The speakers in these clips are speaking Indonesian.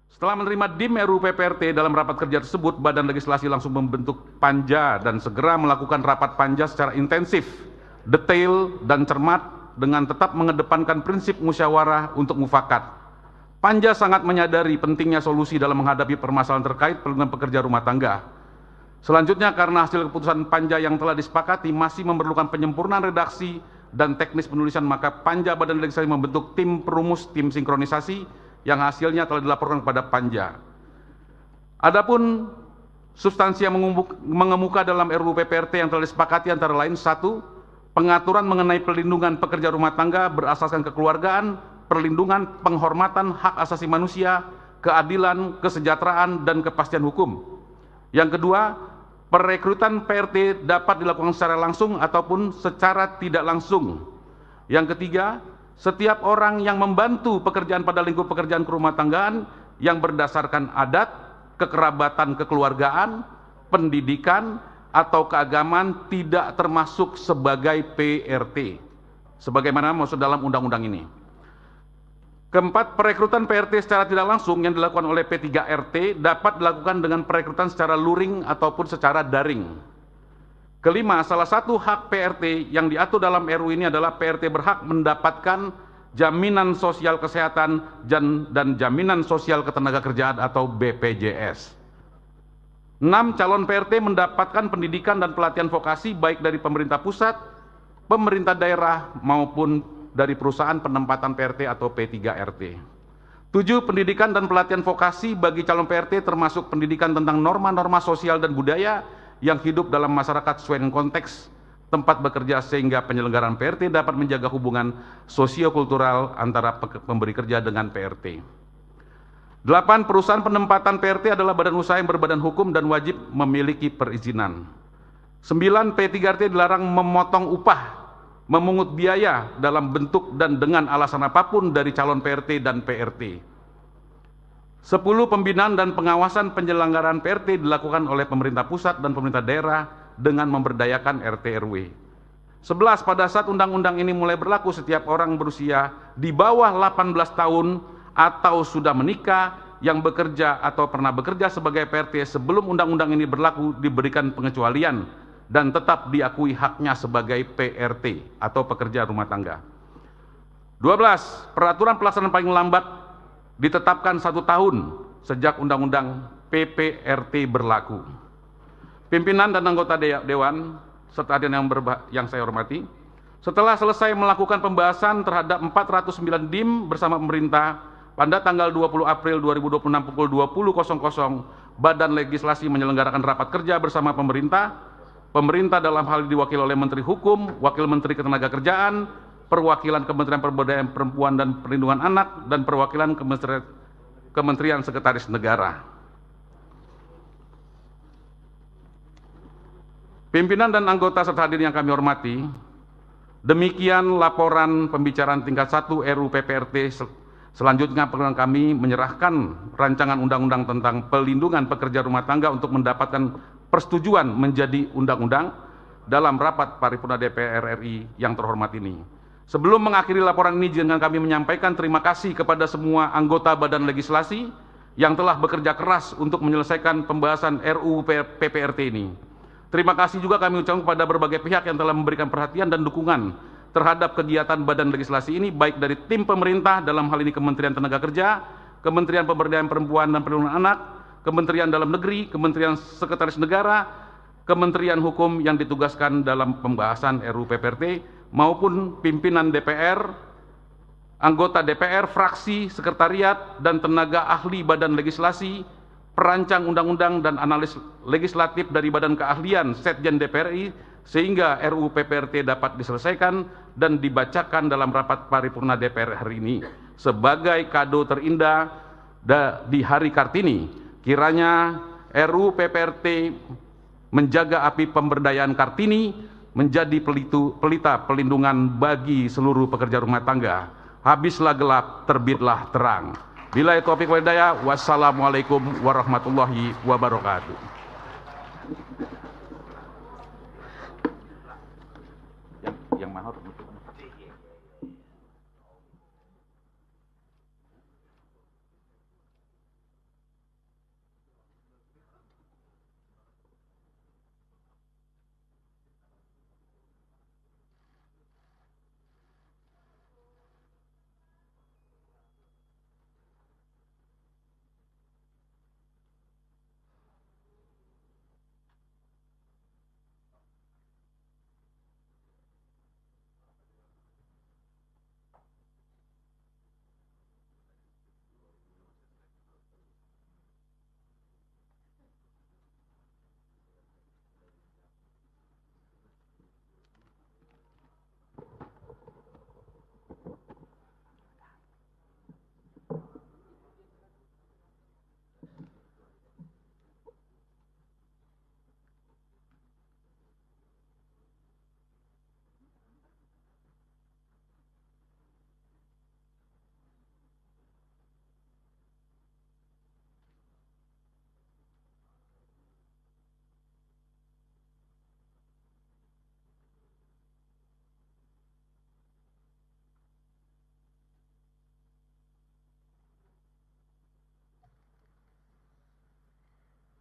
Setelah menerima DIM RUU PPRT dalam rapat kerja tersebut, Badan Legislasi langsung membentuk panja dan segera melakukan rapat panja secara intensif, detail, dan cermat dengan tetap mengedepankan prinsip musyawarah untuk mufakat. Panja sangat menyadari pentingnya solusi dalam menghadapi permasalahan terkait perlindungan pekerja rumah tangga. Selanjutnya, karena hasil keputusan panja yang telah disepakati masih memerlukan penyempurnaan redaksi dan teknis penulisan, maka panja Badan Legislasi membentuk tim perumus, tim sinkronisasi yang hasilnya telah dilaporkan kepada panja. Adapun substansi yang mengemuka dalam RUU PPRT yang telah disepakati antara lain: 1. Pengaturan mengenai pelindungan pekerja rumah tangga berasaskan kekeluargaan, perlindungan, penghormatan hak asasi manusia, keadilan, kesejahteraan, dan kepastian hukum. Yang kedua, perekrutan PRT dapat dilakukan secara langsung ataupun secara tidak langsung. Yang ketiga, setiap orang yang membantu pekerjaan pada lingkup pekerjaan kerumah tanggaan yang berdasarkan adat, kekerabatan kekeluargaan, pendidikan, atau keagamaan tidak termasuk sebagai PRT, sebagaimana maksud dalam undang-undang ini. Keempat, perekrutan PRT secara tidak langsung yang dilakukan oleh P3RT dapat dilakukan dengan perekrutan secara luring ataupun secara daring. Kelima, salah satu hak PRT yang diatur dalam RUU ini adalah PRT berhak mendapatkan jaminan sosial kesehatan dan jaminan sosial ketenagakerjaan atau BPJS. 6. Calon PRT mendapatkan pendidikan dan pelatihan vokasi baik dari pemerintah pusat, pemerintah daerah, maupun dari perusahaan penempatan PRT atau P3RT. 7. Pendidikan dan pelatihan vokasi bagi calon PRT termasuk pendidikan tentang norma-norma sosial dan budaya yang hidup dalam masyarakat sesuai dengan konteks tempat bekerja, sehingga penyelenggaraan PRT dapat menjaga hubungan sosiokultural antara pemberi kerja dengan PRT. 8. Perusahaan penempatan PRT adalah badan usaha yang berbadan hukum dan wajib memiliki perizinan. 9. P3RT dilarang memotong upah, memungut biaya dalam bentuk dan dengan alasan apapun dari calon PRT dan PRT. 10. Pembinaan dan pengawasan penyelenggaraan PRT dilakukan oleh pemerintah pusat dan pemerintah daerah dengan memberdayakan RT RW. 11. Pada saat undang-undang ini mulai berlaku, setiap orang berusia di bawah 18 tahun atau sudah menikah yang bekerja atau pernah bekerja sebagai PRT sebelum undang-undang ini berlaku diberikan pengecualian dan tetap diakui haknya sebagai PRT atau pekerja rumah tangga. 12. Peraturan pelaksanaan paling lambat ditetapkan 1 tahun sejak undang-undang PPRT berlaku. Pimpinan dan anggota Dewan serta hadirin yang saya hormati, setelah selesai melakukan pembahasan terhadap 409 DIM bersama pemerintah, pada tanggal 20 April 2026 pukul 20.00, Badan Legislasi menyelenggarakan rapat kerja bersama pemerintah. Pemerintah dalam hal ini diwakili oleh Menteri Hukum, Wakil Menteri Ketenagakerjaan, perwakilan Kementerian Pemberdayaan Perempuan dan Perlindungan Anak, dan perwakilan Kementerian Sekretaris Negara. Pimpinan dan anggota serta hadirin yang kami hormati, demikian laporan pembicaraan tingkat 1 RUU PPRT. Selanjutnya kami menyerahkan rancangan undang-undang tentang pelindungan pekerja rumah tangga untuk mendapatkan persetujuan menjadi undang-undang dalam rapat paripurna DPR RI yang terhormat ini. Sebelum mengakhiri laporan ini, dengan kami menyampaikan terima kasih kepada semua anggota Badan Legislasi yang telah bekerja keras untuk menyelesaikan pembahasan RUU PPRT ini. Terima kasih juga kami ucapkan kepada berbagai pihak yang telah memberikan perhatian dan dukungan terhadap kegiatan Badan Legislasi ini, baik dari tim pemerintah dalam hal ini Kementerian Tenaga Kementerian Pemberdayaan Perempuan dan Perlindungan Anak, Kementerian Dalam Negeri, Kementerian Sekretaris Negara, Kementerian Hukum yang ditugaskan dalam pembahasan RUU PPRT, maupun pimpinan DPR, anggota DPR, fraksi, sekretariat, dan tenaga ahli Badan Legislasi, perancang undang-undang dan analis legislatif dari Badan Keahlian Setjen DPR RI, sehingga RUU PPRT dapat diselesaikan dan dibacakan dalam rapat paripurna DPR hari ini sebagai kado terindah di Hari Kartini. Kiranya RUU PPRT menjaga api pemberdayaan Kartini menjadi pelita pelindungan bagi seluruh pekerja rumah tangga. Habislah gelap, terbitlah terang. Billahi taufiq wal hidayah. Wassalamualaikum warahmatullahi wabarakatuh. Yang mahal untuk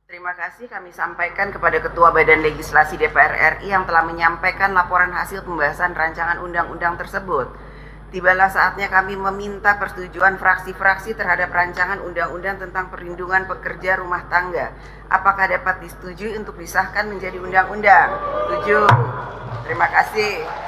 Terima kasih kami sampaikan kepada Ketua Badan Legislasi DPR RI yang telah menyampaikan laporan hasil pembahasan rancangan undang-undang tersebut. Tibalah saatnya kami meminta persetujuan fraksi-fraksi terhadap rancangan undang-undang tentang perlindungan pekerja rumah tangga. Apakah dapat disetujui untuk disahkan menjadi undang-undang? Setuju. Terima kasih.